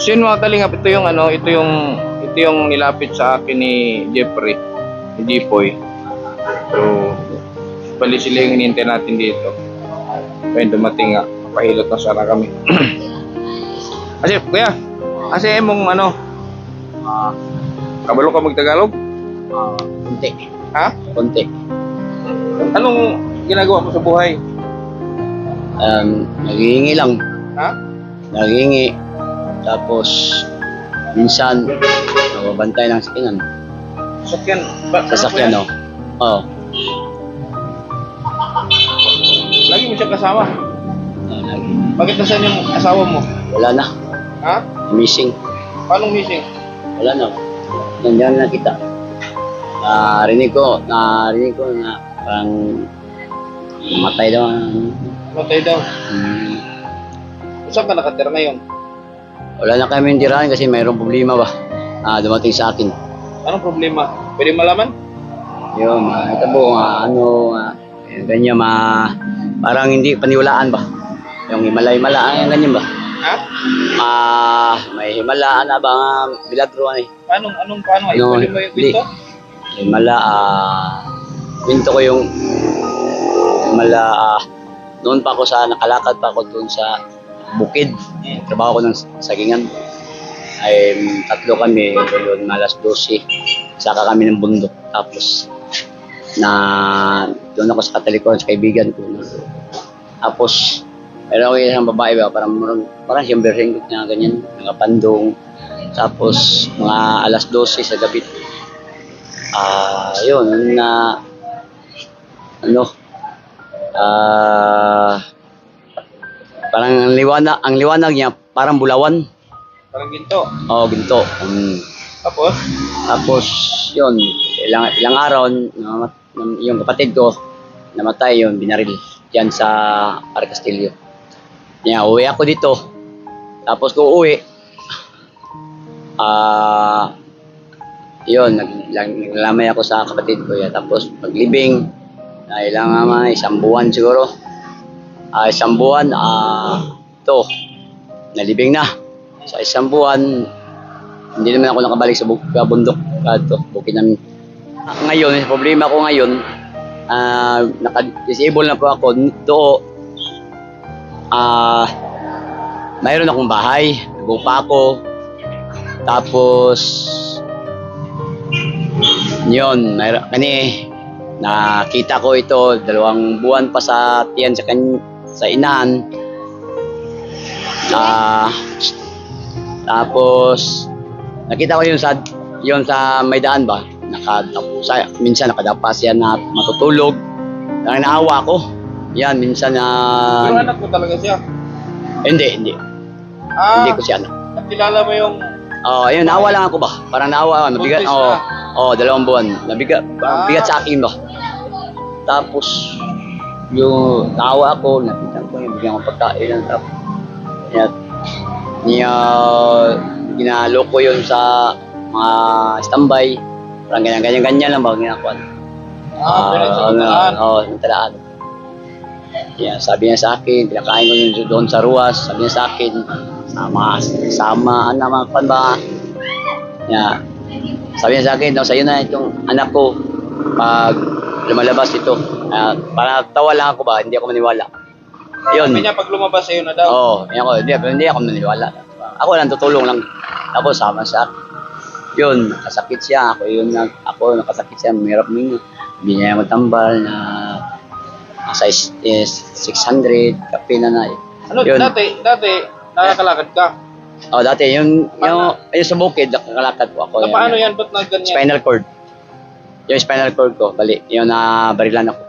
So yun mga kalingap, ito yung nilapit sa akin ni Jeffrey, ni Jipoy. So, bali sila yung hinihintay natin dito. Kaya dumating nga, pahilot na sana kami. Kasi, kuya, kasi mong kabalo ka mag-Tagalog? Kunti. Ha? Kunti. Anong ginagawa mo sa buhay? Naghihingi lang. Ha? Naghihingi. Tapos, minsan, nababantay ng sakingan. Sasakyan? Sasakyan, no? Oo. Lagi mo siya kasama? Lagi. Bakit nasan yung asawa mo? Wala na. Ha? Missing. Paano missing? Wala na. Nandiyan na kita. Narinig ko na parang matay daw. Matay daw. Saan ka nakatira ngayon? Wala na kami tirahan kasi mayroong problema ba dumating sa akin. Anong problema? Pwede malaman? Yun, ito po, ganyan, parang hindi paniwalaan ba? Yung himala-himalaan, ganyan ba? Ha? May himalaan na ba bilagro eh. Paano? Ay, No, pwede mo yung kwento? Himala, kwento ko yung himala, noon pa ako nakalakad pa ako doon sa bukid. Trabaho ko ng sagingan. Ay, tatlo kami, doon alas 12. Saka kami ng bundok. Tapos, doon ako sa katalikuran sa kaibigan ko. Tapos, meron ako isang babae ba, parang siyang berheng na ganyan, mga pandong. Tapos, mga alas 12 sa gabi. Yun, parang ang liwanag niya, parang bulawan. Parang ginto. Oo, ginto. Tapos, yun, ilang araw, yung kapatid ko, namatay yun, binaril, dyan sa Arcastillo. Uwi ako dito. Tapos ko uwi, yun, naglamay ako sa kapatid ko. Tapos, paglibing, ilang isang buwan siguro. Isang buwan, nalibing na. Sa isang buwan, hindi naman ako nakabalik sa bundok. Bukid namin. Ngayon, problema ko ngayon, naka-disable na po ako. Mayroon akong bahay, nag-upa ako. Tapos, yun, nakita ko ito, 2 buwan pa sa tiyan sa inahan. Tapos, nakita ko yun sa may daan ba, minsan nakadapa siya na matutulog. Naawa ko. Yan, minsan pero anak mo talaga siya? Hindi. Hindi ko siya anak. Nakilala mo yung... Ayun, naawa lang ako ba? Parang naawa, mabigat. 2 buwan. Bigat sa akin ba? Tapos, yung naawa ako, napitan ko yung bigyan ko pagkain. Tapos, ginalo ko yun sa mga standby. Parang ganyan lang ba ginagawa. Talaan. Sabi niya sa akin, pinakain ko yun doon sa ruwas. Sabi niya sa akin, sama mga pan ba. Sabi niya sa akin, sa'yo na itong anak ko pag lumalabas ito. Para tawa lang ako ba, hindi ako maniwala. Yun. Sabi niya pag lumabas sa'yo na daw? Hindi ako maniwala. Ako lang tutulong lang. Tapos sama siya. Yun, nakasakit siya. Ako nakasakit siya. Mahirap mo. Hindi niya magtambal na size 600, kape na. Yun. Dati, nakakalakad ka? Dati, yung sa bukid, nakakalakad po ako. Paano yan? Ba't na ganyan? Spinal cord. Yung spinal cord ko, bali. Yung nabarilan ako.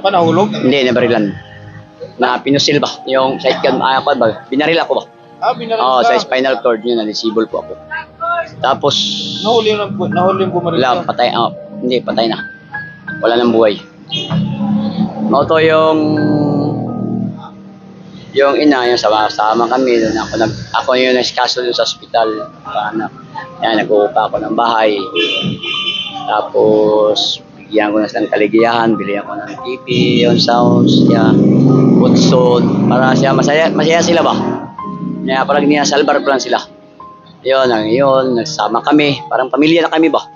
Nahulog? Hindi, nabarilan. Na pinusil ba? Yung side can, binaril ako ba? Binaril ka? Sa spinal cord yun, na-disable po ako. Tapos, nahuli yung bumaril ka? Patay. Hindi, patay na. Wala nang buhay. Mauto yung ina, yung sama kami. Ako yung naskaso dun sa ospital. Nag-uupa ako ng bahay. Tapos, bigyan ko na silang kaligayahan. Bilihan ko ng TV, yung sounds, Hudson. Para siya, masaya sila ba? Parang niya salbar pa lang sila. yun, nagsama kami. Parang pamilya na kami ba?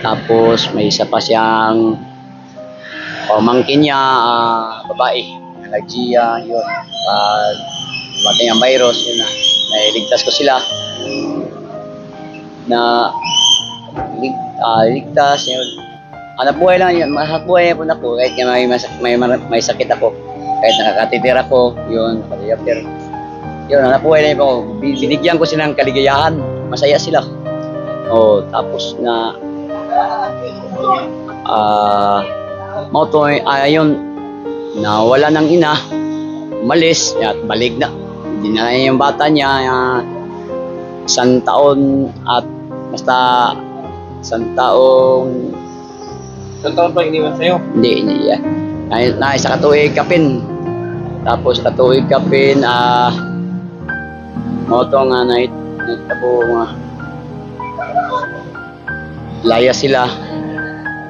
Tapos may isa pa siyang pamangkin niya, babae, allergia, yun. Dumating ang virus, yun na. Nailigtas ko sila. Ligtas, yun. Hanap buhay lang yun, hanap buhay po na po, kahit nga may sakit ako, kahit nakakatitir ako, yun, nakatitir. Yun, hanap buhay lang po, binigyan ko sila ng kaligayahan, masaya sila. Tapos na, yun, nawala ng ina, umalis, at balik na. Dinala niya yung bata niya, isang taon at basta isang taong. Isang taon pa iniwan sa'yo? Hindi yan. Isa katuig kapin. Tapos katuig kapin, moto nga naitabo nga. Laya sila.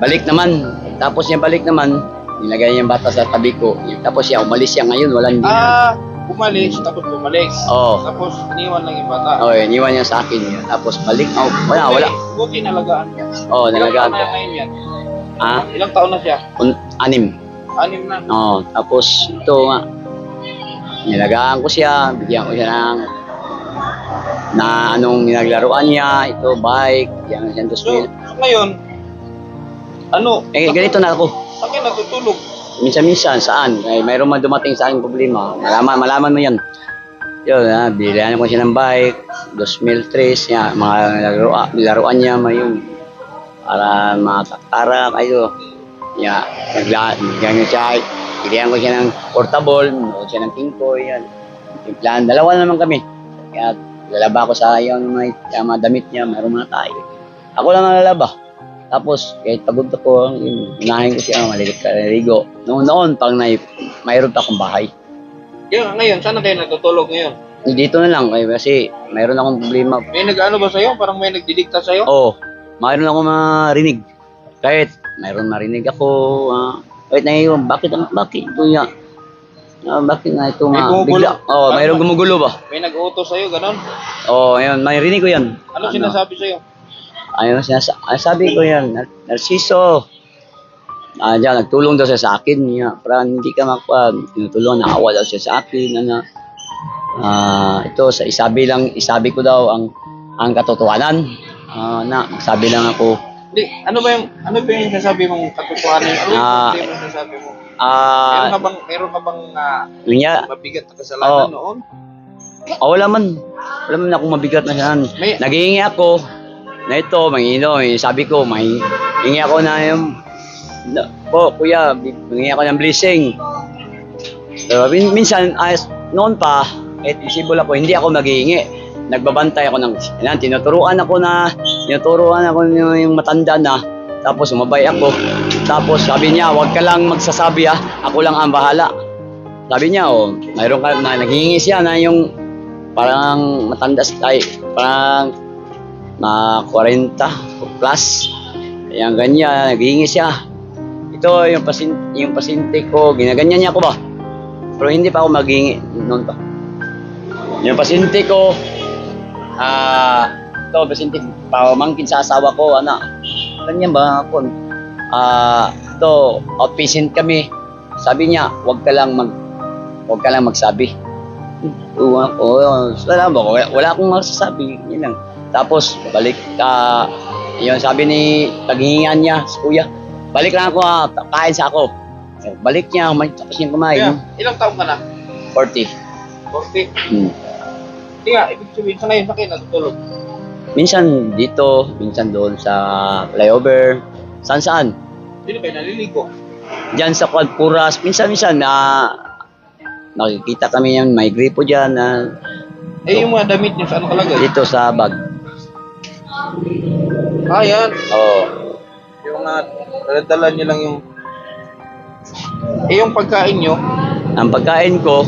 Balik naman. Tapos niya balik naman, nilagay niya yung bata sa tabi ko. Tapos siya, umalis siya ngayon, wala hindi. Umalis, tapos bumalik. Oo. Tapos iniwan lang yung bata. Iniwan niya sa akin yun. Tapos balik, wala. Buti nalagaan niya. Nalagaan ko. Ilang taon na ngayon yan? Ilang taon na siya? 6. 6 na. Tapos ito nga, nilagaan ko siya, bigyan ko siya na anong naglaruan niya, ito, bike, bigyan ko siya ng 2,000. So, ngayon, ganito na ako. Saan kayo natutulog? Minsan, saan? Mayroon man dumating sa aking problema. Malaman mo yan. Yun, bilihan ko siya ng bike, 2,003, niya, mga laruan niya, yun. Para makakara kayo. Bigyan siya, bilihan ko siya ng portable, minuot siya ng kingkoy, yan. Timplahan, dalawa naman kami. Kaya lalaba ko sa yung mga damit niya, mayroon mga tayo. Ako lang ang lalaba. Tapos, kahit pagod ako, unahin ko siya, malilit ka naligo. Noon, pang mayroon pa akong bahay. Ngayon, saan na kayo natutulog ngayon? Dito na lang, kasi mayroon akong problema. May nag-ano ba sa'yo? Parang may nagdidikta sa'yo? Oo, mayroon akong marinig. Kahit mayroon marinig ako, kahit ngayon, bakit ito nga? Bakit nga ito nga? Bigla, mayroon gumugulo ba? May nag-utos sa'yo, ganon? Yan, may rinig ko yan. Ano sinasabi sa'yo? Sabi ko yan, Narciso. Diyan, nagtulong daw siya sa akin. Para hindi ka tinutulong, naawa daw siya sa akin. Ito, isabi ko daw ang katotohanan. Sabi lang ako. Hindi, ano ba yung sasabi mong katotohanan? Ano yung sasabi mo? Meron ka bang mabigat na kasalanan noon? Wala man akong mabigat na kasalanan. Naghihingi ako na ito, sabi ko, hingi ako na yung, kuya, hingi ako ng blessing. Pero minsan, noon pa, kahit visible ako, hindi ako maghihingi. Nagbabantay ako tinuturuan ako yung matanda na, tapos umabay ako. Tapos sabi niya, huwag ka lang magsasabi ako lang ang bahala. Sabi niya, mayroon ka na naghihingi siya na yung parang matanda parang na 40 plus. Ayan, ganyan, naghihingi siya. Ito, yung pasyente ko, ginaganyan niya ako ba? Pero hindi pa ako maghihingi noon pa. Yung pasyente ko, ito, pasyente, pamangkin sa asawa ko, ganyan ba ako? Ito, outpatient kami. Sabi niya, huwag ka lang magsabi. Wala akong masasabi, yun lang. Tapos, balik yun, sabi ni paghingihan niya, si kuya, balik lang ako, kain sa ako. Balik niya, tapos niya kumain. Ilang taon ka na? 40. 40? Hindi nga, ibig sabihin, sa ngayon, kayo natutulog? Minsan dito, minsan doon sa flyover, saan. Sino kayo naliligo? Diyan sa Puras, minsan nakikita kami yan, may gripo dyan. Yung mga damit niyo, saan nakalagay? Dito sa bag. Yan. Oo. Yung dala niyo lang yung... yung pagkain niyo? Ang pagkain ko,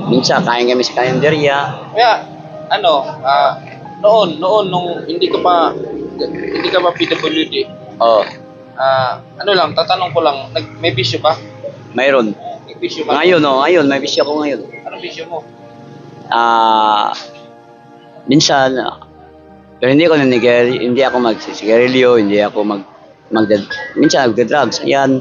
minsan kain kami sa kalendarya. Kaya, noon, nung hindi ka pa PWD, tatanong ko lang, may bisyo ka? Mayroon. May bisyo ka? Ngayon, may bisyo ako ngayon. Anong bisyo mo? minsan, pero hindi ako hindi ako magsisigarilyo, hindi ako minsan nagda-drugs. Yan.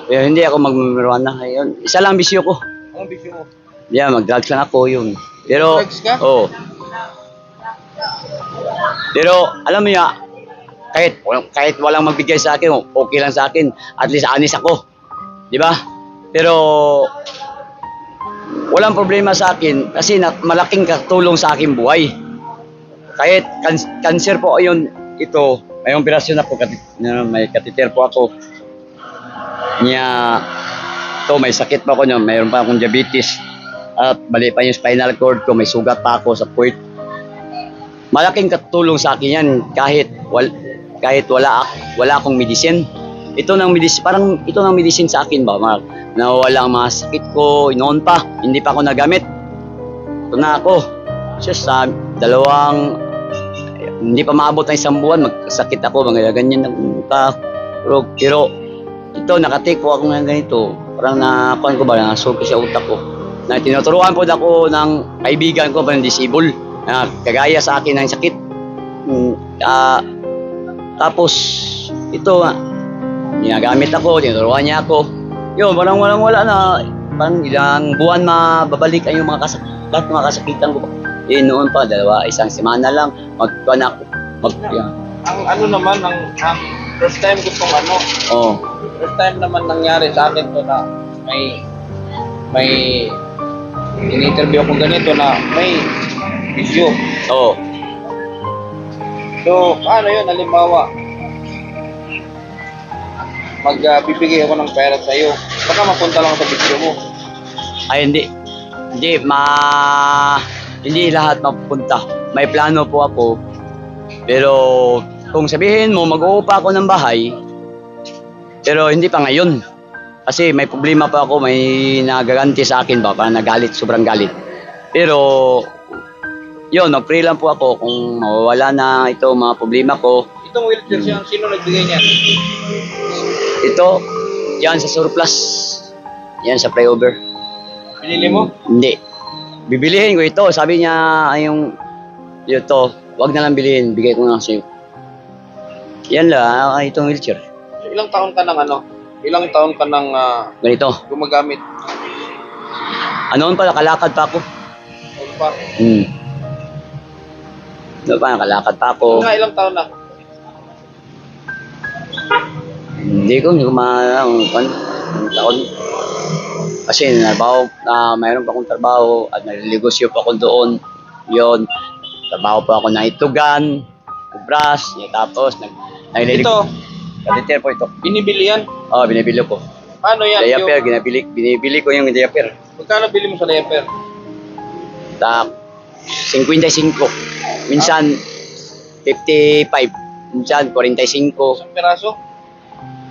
Pero hindi ako magmamarijuana. Ayun. Isa lang bisyo ko. Anong bisyo mo? Yan, mag-drugs lang ako yun. Pero, Drugs ka? oo. Pero, alam mo ya, kahit walang magbigay sa akin, okay lang sa akin. At least honest ako. Di ba? Pero, walang problema sa akin kasi malaking katulong sa aking buhay. Kahit cancer po yun, ito, may operasyon ako, may catheter po ako. Ito, may sakit pa ako, mayroon pa akong diabetes. At mali pa yung spinal cord ko, may sugat pa ako sa puwet. Malaking katulong sa akin yan kahit wala akong medicine. Ito nang medicine sa akin ba, nawawala ang mga sakit ko, noon pa, hindi pa ako nagamit. Ito na ako. Sa hindi pa maabot ng isang buwan, magkasakit ako, mga ganyan ng mukha. Pero ito, nakatik po ako ng ganito. Parang nakuhan ko ba, nasulko sa utak ko. Na tinuturuan po ako ng kaibigan ko, parang disable, na kagaya sa akin ng sakit. Tapos, ito, ginagamit ako, tinuturuan niya ako. Yun, parang wala na. Parang ilang buwan mababalik ay yung mga kasakitan ko. Noon pa, isang semana lang, magkuhan ako. Yan. Ang ano naman, ang first time ko itong ano, Oo. first time naman nangyari sa akin to na may in-interview ako ganito na may bisyo. Oo. So, paano yun? Halimbawa, magbibigay ako ng pera sa iyo. Baka mapunta lang sa bisyo mo. Ay, hindi. Hindi lahat mapupunta. May plano po ako. Pero kung sabihin mo, mag-uupa ako ng bahay, pero hindi pa ngayon. Kasi may problema pa ako, may nagaganti sa akin ba, parang nagalit, sobrang galit. Pero, yun, mag-pray lang po ako kung mawawala na ito mga problema ko. Itong wheelchair siya, sino nagbigay niya? Ito, yan sa surplus. Yan sa flyover. Pinili mo? Hindi. Bibilihin ko ito. Sabi niya, ito, wag na lang bilihin. Bigay ko na sa'yo. Yan lang, itong wheelchair. So, ilang taon ka ng ano? Ilang taon ka ng Ganito. gumagamit? Anoon pa, nakalakad pa ako. Ano pa? Ano pa, nakalakad pa ako. Ilang taon na? Hindi ko anong taon. Kasi mayroon pa akong trabaho at may negosyo pa ako doon. Yun. Trabaho pa ako ng itugan, nag-brush, tapos Ito, catheter po ito. binibili yan? Oo, binibili ko. Ano yan? Diaper, binibili ko yung diaper. Magkano bili mo sa diaper? 55. Minsan 55. Minsan 45. Isang piraso?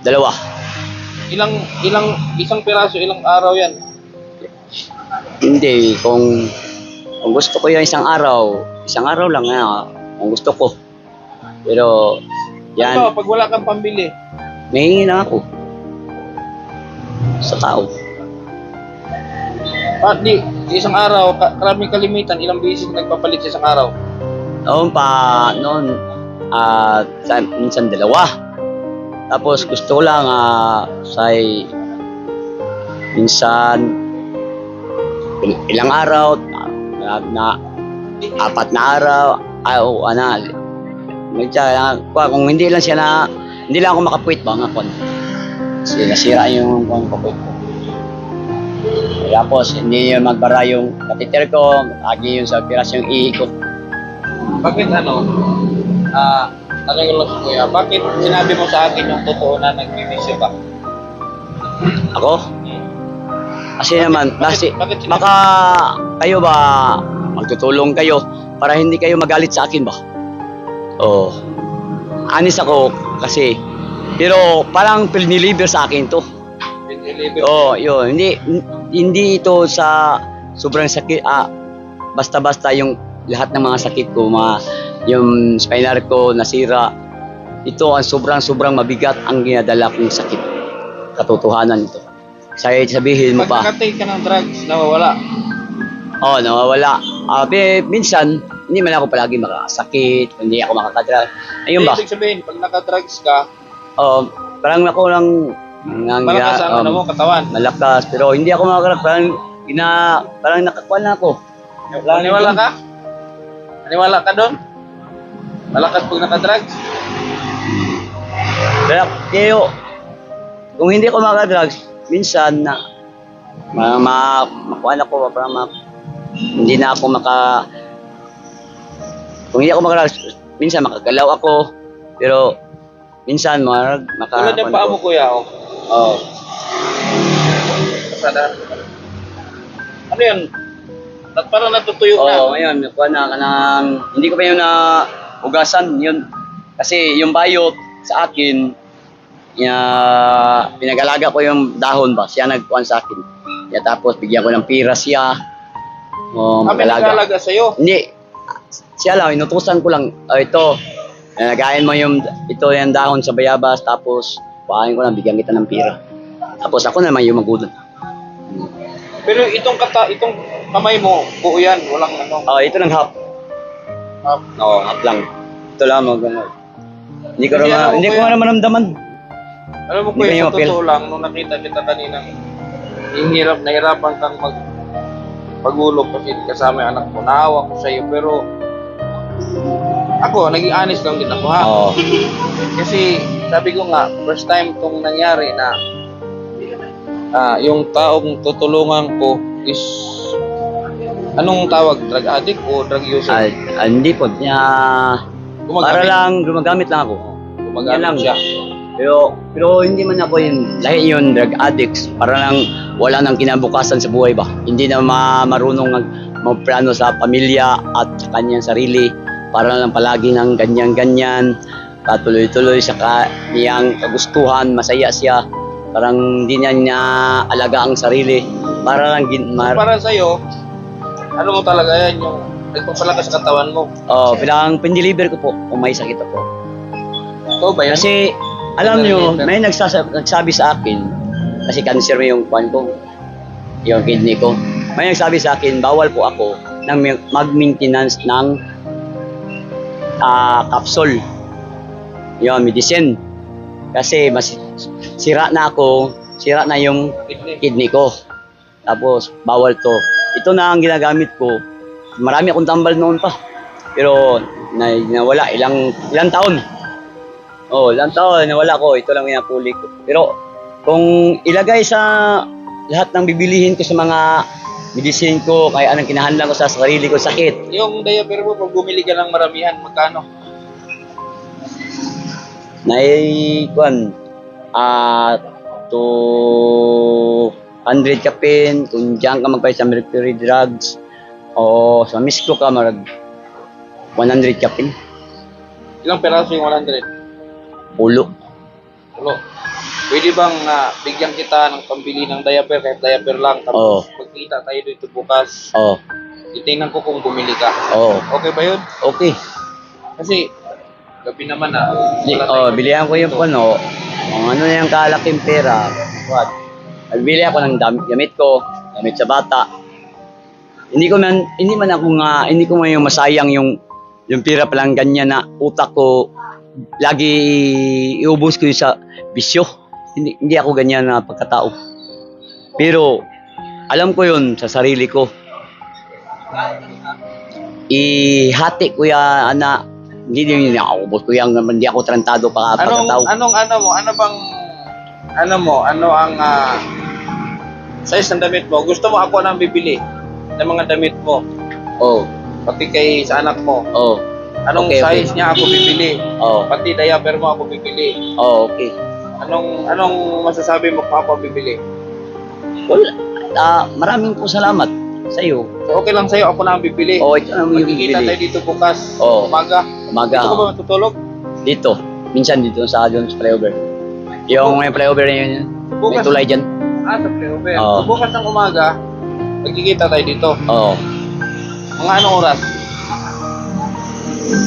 Dalawa. Isang piraso, ilang araw yan? Hindi, kung gusto ko yung isang araw lang kung gusto ko. Pero, yan, Ano, pag wala kang pambili, may na ako sa tao. di isang araw, karaming kalimitan, ilang beses nagpapalit sa isang araw? Noon, minsan dalawa. Tapos gusto ko lang, minsan, ilang araw, apat na araw, kung hindi lang hindi lang ako makapuwit ba nga kon. Kasi nasira yung kapuwit ko. Tapos hindi yung magbara yung catheter ko, lagi yung sa operasyong ihi ko. Bakit tanong ko lang sa kuya, bakit sinabi mo sa akin yung totoo na nagbibisyo ka? Ako? Kasi naman, bakit sinabi- baka kayo ba magtutulong kayo para hindi kayo magalit sa akin ba? Oh. Honest ako kasi pero parang piniliver sa akin to. Oh, yun. Hindi ito sa sobrang sakit. Basta-basta yung lahat ng mga sakit ko, yung spinal ko nasira. Ito ang sobrang mabigat ang ginadala kong sakit. Katotohanan ito. Sabihin mo Pag pa. nakatake ka ng drugs, nawawala. Oh, nawawala. Minsan, hindi man ako palagi makakasakit, hindi ako makakadra. Ayun ba? Ibig sabihin, pag naka-drugs ka, Parang ako lang malakas ang ano mo, katawan. malakas, pero hindi ako makakarak. Parang nakakuha na ako. Naniwala ka? Naniwala ka doon? Malakas pag naka-drugs? Kaya kung hindi ako makaka-drugs, minsan na makuha na ako, hindi na ako kung hindi ako makaka-drugs, minsan makagalaw ako, pero minsan Tulad ng paa mo, kuya, oh. Oo. Kasada. Ano yun? Parang natutuyo na. Oo, ngayon, nakuha na kanang, hindi ko pa yun na ugasan, yun. Kasi yung bayot sa akin, pinag-alaga ko yung dahon ba, siya nagkuhan sa akin. Tapos bigyan ko ng pira siya. Nag-alaga sa'yo? Hindi, siya lang, inutusan ko lang, ito, nagayin mo yung dahon sa bayabas, tapos kuhain ko lang, bigyan kita ng pira. Tapos ako naman yung magulat. Pero itong kamay mo, buo yan, walang ano. Ito lang half. Half. Oo, half lang. Ito lang, gano'n. Hindi ko Kasi alam mo, hindi ko kuya, naman maramdaman. Alam mo, Hindi kuya, ko sa ma-feel. totoo lang, nung nakita kita kaninang nahirapan kang pagulog kasi kasama yung anak mo, naawa ko sa'yo, pero ako, naging honest lang din ako, ha? Oo. Kasi sabi ko nga, first time itong nangyari na yung taong tutulungan ko is anong tawag? Drug addict o drug user? Hindi po. Para lang, gumagamit lang ako. Yan Gumagamit lang. siya. Pero hindi man ako lahi yun drug addicts. Para lang wala nang kinabukasan sa buhay ba. Hindi na marunong magplano sa pamilya at sa kanyang sarili. Para lang palagi ng ganyan-ganyan. Patuloy-tuloy sa niyang kagustuhan, masaya siya. Parang hindi niya alaga ang sarili. Para lang Para sa'yo, ano mo talaga yan, yung nagpapalakas sa katawan mo. Pindeliver ko po kung may sakit ako. Ito ba yan? Kasi alam nyo, may nagsabi sa akin, kasi cancer yung kwan ko, yung kidney ko. May nagsabi sa akin, bawal po ako ng mag-maintenance ng capsule. Yung medicine. Kasi sira na yung kidney ko. Tapos, bawal to. Ito na ang ginagamit ko. Marami akong tambal noon pa. Pero, nawala. Ilang taon. Ilang taon, nawala ko. Ito lang pinapuli ko. Pero, kung ilagay sa lahat ng bibilihin ko sa mga medicine ko, kaya anong kinahanlan ko sa sarili ko, sakit. Yung diaper mo, pag bumili ka ng maramihan, magkano? Kwan, 200 ka pin, kung diyan ka magpay sa mercury drugs, o sa misko ka, 100 ka pin. Ilang peraso yung 100? Ulo. Ulo. Pwede bang bigyan kita ng pambili ng diaper, kahit diaper lang, tapos pagkita tayo dito bukas, itingnan ko kung bumili ka. Okay ba yun? Okay. Kasi, gabi naman Bilihan ko yung kung ano na yung kalaking pera. Nagbili ako ng gamit ko, gamit sa bata. Hindi ko man yung masayang yung pera pa lang ganyan na utak ko lagi iubos ko yung sa bisyo. Hindi ako ganyan na pagkatao. Pero alam ko yun sa sarili ko. Ihati ko yan, hindi ako ko yan, hindi ako trantado pa pagkatao. Ano ang size ng damit mo? Gusto mo ako nang bibili ng mga damit mo? Pati kay sa anak mo? Anong size niya ako bibili? Pati diaper mo ako bibili? Okay. Anong masasabi mo kung ako bibili? Maraming po salamat sa iyo. So okay lang sa'yo, ako na ang bibili. Ito na yung Magkikita tayo bibili. dito bukas, umaga. Umaga. Dito ka ba matutulog? Dito. Minsan dito sa flyover. Yung may flyover na yun, may tulay dyan. Sa flyover. Oo. So, bukas ng umaga, magkikita tayo dito. Mga anong oras?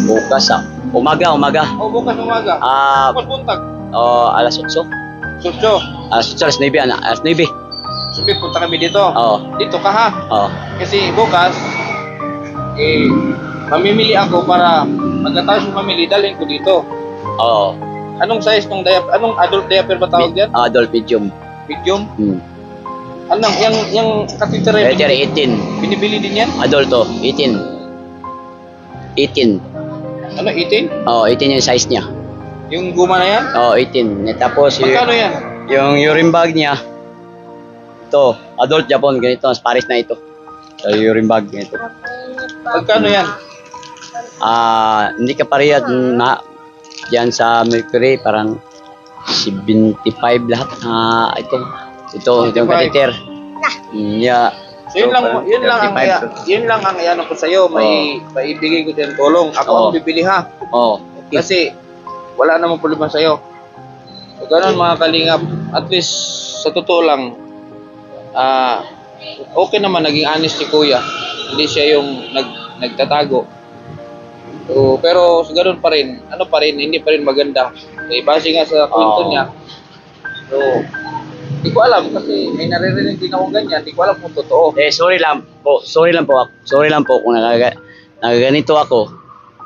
Bukas umaga. Bukas umaga. Bukas buntag. Alas 8. Susyo. Alas 8, alas 9. Sabi, punta kami dito. Oo. Dito ka ha. Kasi bukas, Eh, mamimili ako para pagkatapos mamili, dalhin ko dito. Oo. Anong size ng diaper? Anong adult diaper ba tawag yan? Adult medium. Medium? Hmm. Anong, yung catheter Letter binibili, 18. binibili din yan? Adult to, 18. 18. Ano, 18? Oo, 18 yung size niya. Yung guma na yan? Oo, 18. Tapos Magkano yan? yung urine bag niya, ito, adult Japan, ganito, mas Paris na ito. So, urine bag, ganito. Magkano yan? Hindi ka parehas na diyan sa Mercury, parang 75 lahat. Ito yung 75. catheter. Yeah. So yun lang ang ano ko sa iyo, maibigay ko din tulong. Ako ang bibili ha. Oh, okay. Kasi wala namang problema sa iyo. So ganun mga kalingap, at least sa totoo lang okay naman, naging honest si Kuya. Hindi siya yung nagtatago. So, pero sa ganun pa rin, hindi pa rin maganda. Eh, base nga sa kwento niya. So, hindi ko alam kasi may naririnig din ako ganyan, hindi ko alam kung totoo. Sorry lang po kung nagaganito ako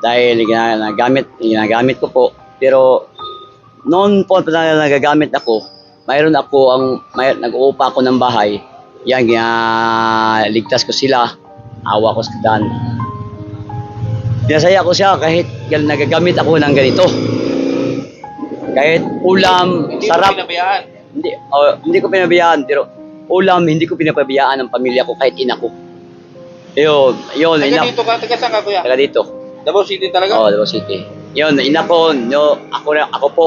dahil ginagamit ko po. Pero noon po na nagagamit ako, nag-uupa ako ng bahay. Yan, ligtas ko sila, awa ko sa daan. Pinasaya ko siya kahit nagagamit ako ng ganito. Kahit ulam, Hindi sarap. mo pinabayaan. Hindi ko pinabayaan, pero ulam, hindi ko pinapabayaan ng pamilya ko kahit ina ko. Yun, Taga dito ka, taga saan ka Kuya? Taga dito. Davao City talaga? Oo, Davao City. Yun, ina ko, ako po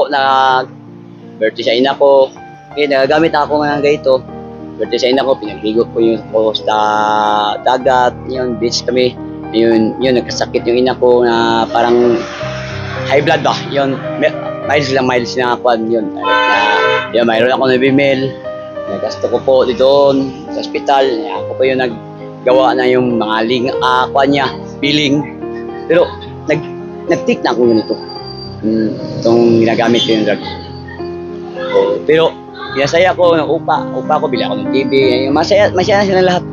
birthday sa ina ko. Okay, nagagamit ako ng ganito. Birthday sa ina ko, pinagligo ko yung sa dagat, yun, beach kami. Yun, nagkasakit yung ina ko na parang high blood ba? Yun, miles na kwan yun. Mayroon ako na bimel. Nagasto ko po dito sa hospital. Ako po yung naggawa na yung mga kwan niya, billing. Pero nag-take na ako ganito. Itong ginagamit ko yung drug. Pero pinasaya ko, upa ko, bili ako ng TV. Masaya na sila lahat.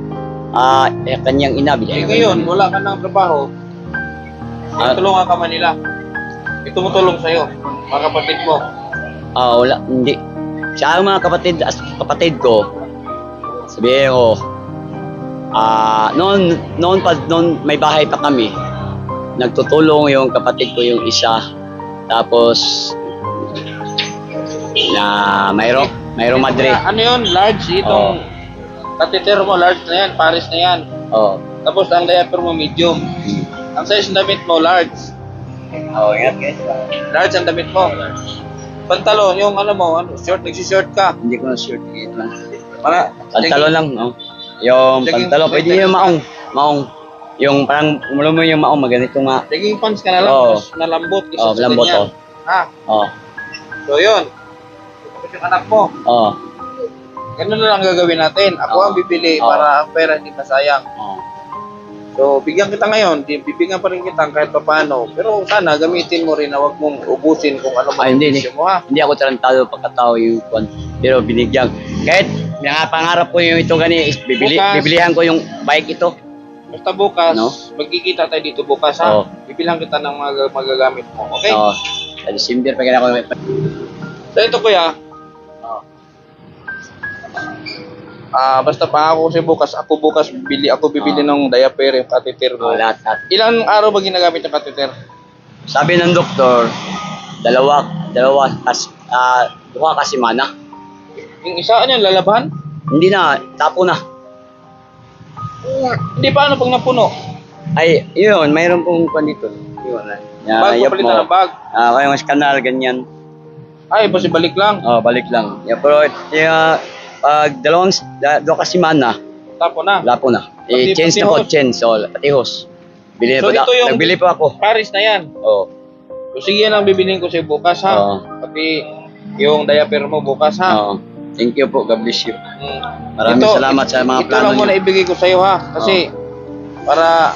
Kanyang ina, bili Eh ngayon, wala ka ng trabaho. Tulungan ka man nila. May tumutulong sa'yo, mga kapatid mo. Wala, hindi. Sa mga kapatid ko, sabihin ko, noon may bahay pa kami, nagtutulong yung kapatid ko yung isa, tapos na mayroong madre. Ano yun? Large itong catheter mo, large na yan, Paris na yan. Tapos ang diaper mo, medium. Ang size ng damit mo, large. Ingat guys. Large ang damit mo. Pantalon, yung short, nagsishort ka. Hindi ko na shirt ito lang. Pantalon lang, no? Yung Jogging- pantalon, pwede yung maong. Yung parang umulo mo yung maong, maganito nga. Jogging pants ka na lang, tapos nalambot. Lambot, ganyan. So yun. Tapos yung anak mo. Ganun na lang gagawin natin. Ako ang bibili para ang pera hindi masayang. So, bigyan kita ngayon. Bibigyan pa rin kita kahit paano. Pero sana gamitin mo rin na huwag mong ubusin kung ano man Hindi mo ha. Hindi ako tarantado pagkatao yung kwan. Pero binigyan. Kahit pangarap ko yung ito Bukas. bibilihan ko yung bike ito. Basta bukas, No? magkikita tayo dito bukas ha. Bibilang kita ng mga magagamit mo. Okay? Sa December pa kaya ako. So ito kuya. Basta pa ako ako bukas bibili ng diaper, yung catheter mo. Lahat. Ilang araw ba ginagamit yung catheter? Sabi ng doktor, duha kasi mana. Yung isa, ano yung lalaban? Hindi na, tapo na. Hindi paano pag napuno? Ay, yun, mayroon pong kwan dito. Yun. Bago palitan ng bag. Kaya mas kanal, ganyan. Ay, basta balik lang. Balik lang. Pero, pag dua kasi mana, Tapo na. lapo na. Change na po, patihos. So, ito yung- Nagbili po ako. Paris na yan. So sige yan ang bibiliin ko sa'yo bukas ha. Pati yung diaper mo bukas ha. Thank you po, God bless you. Mm. Maraming salamat sa mga ito plano lang muna niyo. ibigay ko sa'yo ha. Kasi para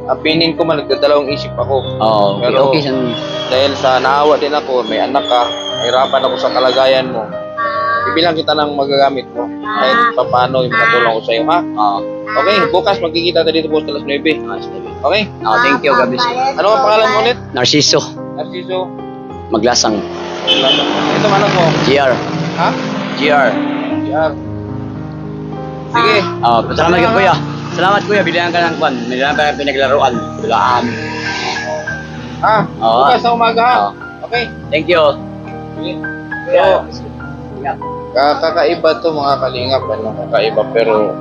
apinin ko man, nagdadalawang isip ako. Pero okay. dahil sa naawa din ako, may anak ka, mahirapan ako sa kalagayan mo. Ibilang kita ng magagamit mo. Kahit paano yung matulong ko sa'yo, ha? Oo. Okay, bukas magkikita tayo dito po sa alas 9. Okay? Thank you, God bless you. Ano ang pangalan mo ulit? Narciso, Narciso. Maglasang. Ito ang anak mo. GR. Ha? GR. Yan. Sige. Salamat ka, kuya. Salamat, kuya. Bilihan ka ng kwan. Bilihan ka ng pinaglaruan. Bilaan. Ha? Oo. Bukas sa umaga, ha? Oo. Okay. Thank you. Sige. So, kakaiba to mga kalingap, ano, kakaiba pero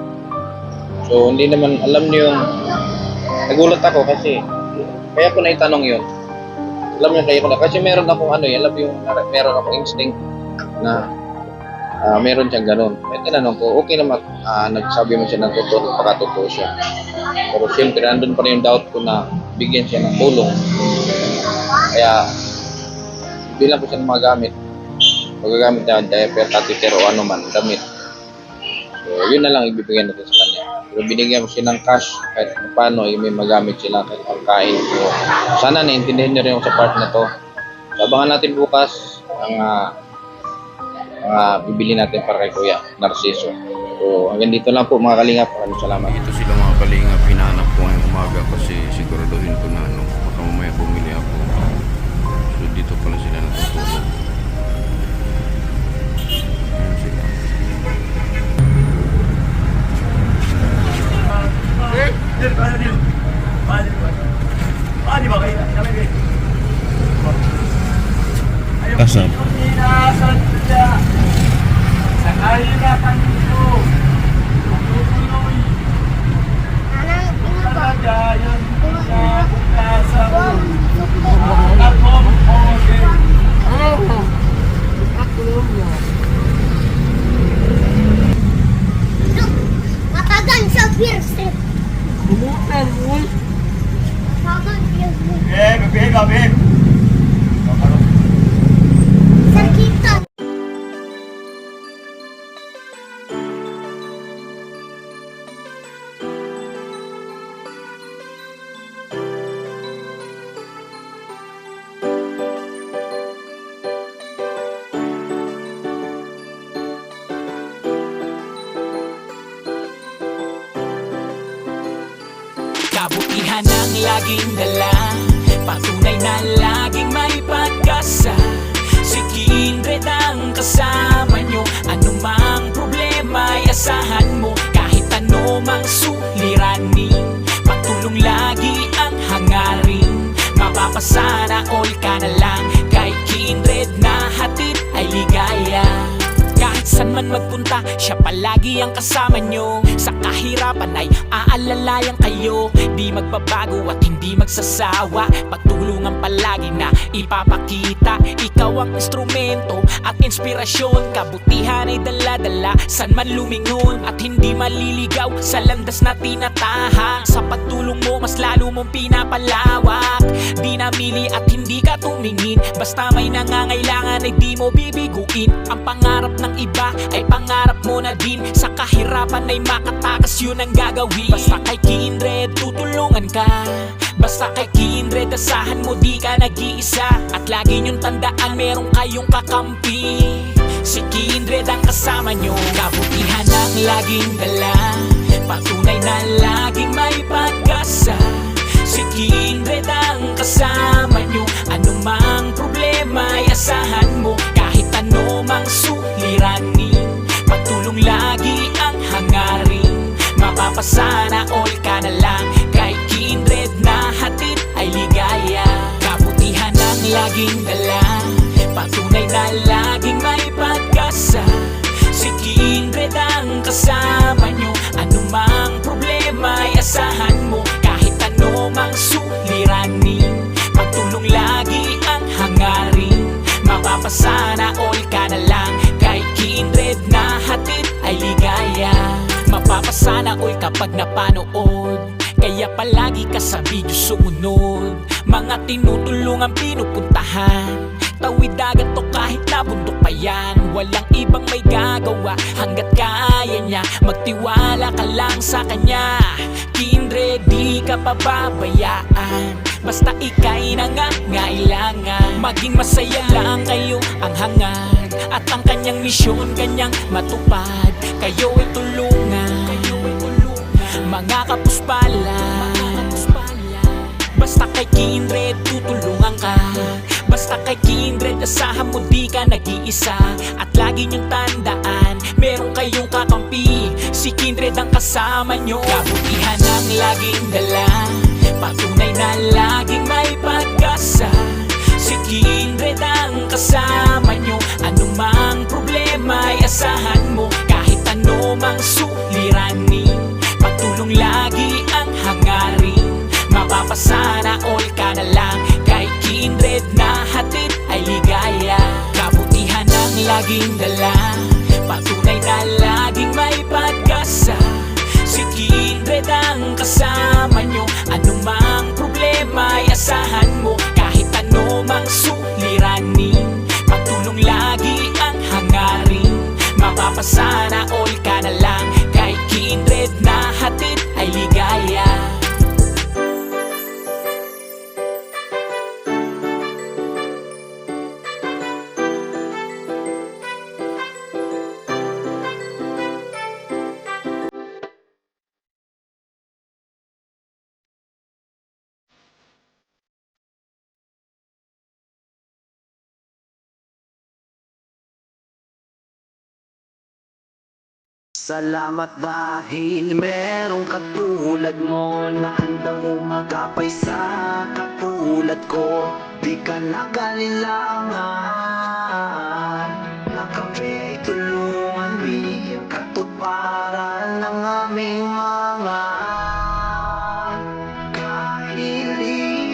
so hindi naman alam niyo yung nagulat ako kasi kaya ko na itanong yun. Alam niyo kaya ko na kasi meron akong ano, alam yung meron akong instinct na meron siyang ganun. Kaya tinanong ko, okay naman nagsabi mo siya ng totoo, pagkatotoo siya. Pero siyempre nandun pa rin yung doubt ko na bigyan siya ng tulong. Kaya bilang ko siya ng mga gamit. Magagamit na diaper, catheter o ano man, damit. So, yun na lang ibibigay natin sa kanya. Pero binigyan mo siya ng cash kahit paano may magamit sila kahit pagkain. So, sana naintindihan niyo rin ako sa part na to. So, abangan natin bukas ang bibili natin para kay Kuya Narciso. So, hanggang dito lang po mga kalingap. Maraming salamat. Ito sila mga kalingap, hinahanap ko ngayong umaga kasi siguraduhin ko na baka mamaya bumili ako. So dito pala sila natutulog. Ayan sila. Kasap. Matagal sa pierce. Bumutan mo. Matagal pierce. Sakitan. Kabutihan ang laging dala, patunay na laging may pag-asa. Si Kindred ang kasama nyo, anumang problema ay asahan mo. Kahit ano mang suliranin, patulong lagi ang hangarin. Mapapasana all ka na lang, kay Kindred na hatid ay ligaya. Kahit saan man magpunta, siya palagi ang kasama nyo. Sa kahirapan ay aalalayan kayo. Di magbabago at hindi magsasawa, pagtulungan palagi na ipapakita. Ikaw ang instrumento at inspirasyon, kabutihan ay dala-dala saan man lumingon. At hindi maliligaw sa landas na tinatahak. Sa pagtulong mo mas lalo mong pinapalawak. Di namili at hindi ka tumingin, basta may nangangailangan ay di mo bibiguin. Ang pangarap ng iba ay pangarap mo na din. Sa kahirapan ay makatakas, yun ang gagawin. Basta kay Kindred tutulungan ka, basta kay Kindred asahan mo di ka nag-iisa. At lagi niyong tandaan meron kayong kakampi. Si Kindred ang kasama nyo, kabutihan ang laging dala, patunay na laging may pag-asa. Si Kindred ang kasama nyo, anumang problema ay asahan mo. Kahit ano mang suliranin, patulong lagi ang hangarin. Mapapasana all ka na lang, kay Kindred na hatid ay ligaya. Kabutihan ang laging dala, patunay na laging may pag-asa. Si Kindred ang kasama nyo, anumang problema ay asahan mo. Kahit ano mang suliranin, patulong lagi ang hangarin. Mapapasana all ka na lang, kay Kindred na hatid ay ligaya. Mapapasana all kapag napanood, kaya palagi ka sa video sumunod. Mga tinutulungan pinupuntahan, tawid dagat o kahit na bundok pa yan. Walang ibang may gagawa hanggat kaya niya. Magtiwala ka lang sa kanya, Kindred di ka pababayaan. Basta ika'y nangangailangan, maging masaya lang kayo ang hangad, at ang kanyang misyon kanyang matupad. Kayo ay tulungan, mga kapuspala. Basta kay Kindred tutulungan ka, basta kay Kindred asahan mo di ka nag-iisa. At lagi niyong tandaan, meron kayong kakampi, si Kindred ang kasama nyo. Kabutihan ang laging dala, patunay na laging may pag-asa. Si Kindred ang kasama nyo, anumang problema ay asahan mo. Kahit anumang suliranin, pagtulong lagi ang hangarin. Mapapasana all ka na lang kay Kindred, na hatid ay ligaya. Kabutihan ang laging dala, patunay na laging may pag-asa. Si Kindred ang kasama nyo, anumang problema ay asahan mo. Kahit anumang suliranin, pagtulong lagi ang hangarin. Mapapasana all ka na lang kay Kindred, na hatid ay ligaya. Salamat dahil merong katulad mo na handang umagapay sa katulad ko. Di ka nag-alilangan, na kami ay tulungan, bigyan katuparan ng aming mga kahilingan.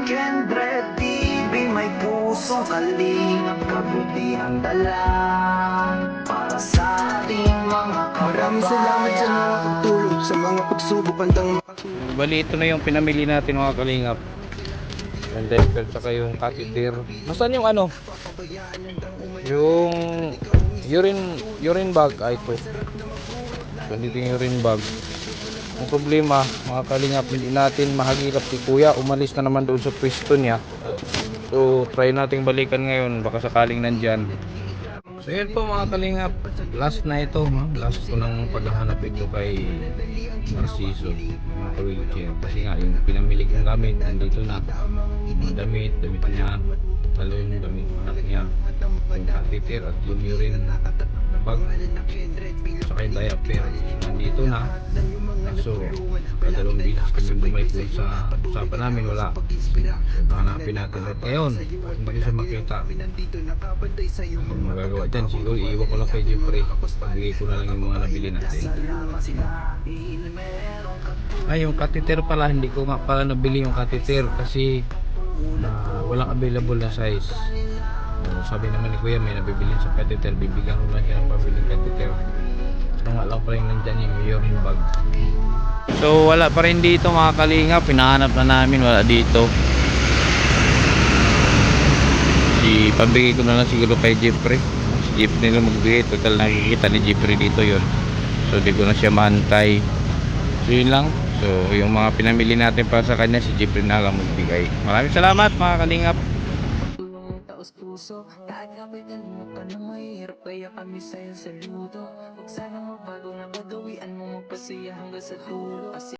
Kindred TV, may pusong kalingap, kabutihang dala para sa ating mga kababayan. Maraming salamat sa mga pagtulong, sa mga pagsubok, handang Bali, ito na yung pinamili natin mga kalingap. Yung diaper saka yung catheter. Nasaan yung ano? Yung urine bag. Ay, ito. So, dito yung urine bag. Ang problema mga kalingap, hindi natin mahagilap si kuya. Umalis na naman doon sa pwesto niya. So try nating balikan ngayon, baka sakaling nandyan. So yun po mga kalingap, last na ito, last ko ng paghahanap ito kay Narciso, mga ka-wheelchair. Kasi nga yung pinamili kong gamit nandito na, yung damit niya, lalo yung damit anak niya, yung catheter at yung urine bag, saka yung diaper nandito na. So kadalawang bilas kami bumaypo sa usapan namin, wala. So hanapin natin at ngayon, hindi ko siya makita. Ang magagawa dyan, siguro iiwan ko lang kay Jeffrey, pagbigay ko na lang yung mga nabili natin. Ay, yung catheter pala, hindi ko nga pala nabili yung catheter kasi walang available na size. Sabi naman ni kuya may nabibili sa catheter, bibigyan ko na siya ng pabiling catheter. So nga lang pala yung nandyan yung urine bag. So wala pa rin dito mga kalingap, pinahanap na namin, wala dito. Pabigay ko na lang siguro kay Jeffrey. Si Jeffrey na magbigay, total nakikita ni Jeffrey dito yon. So di ko na siya mahantay. So yun lang. So yung mga pinamili natin para sa kanya, si Jeffrey na lang magbigay. Maraming salamat mga kalingap. taos puso. Kahit kapitan mo pa na mahirap, kaya kami sa'yo saludo. Huwag sana mabago na pagawian mo, magpasaya hanggang sa dulo.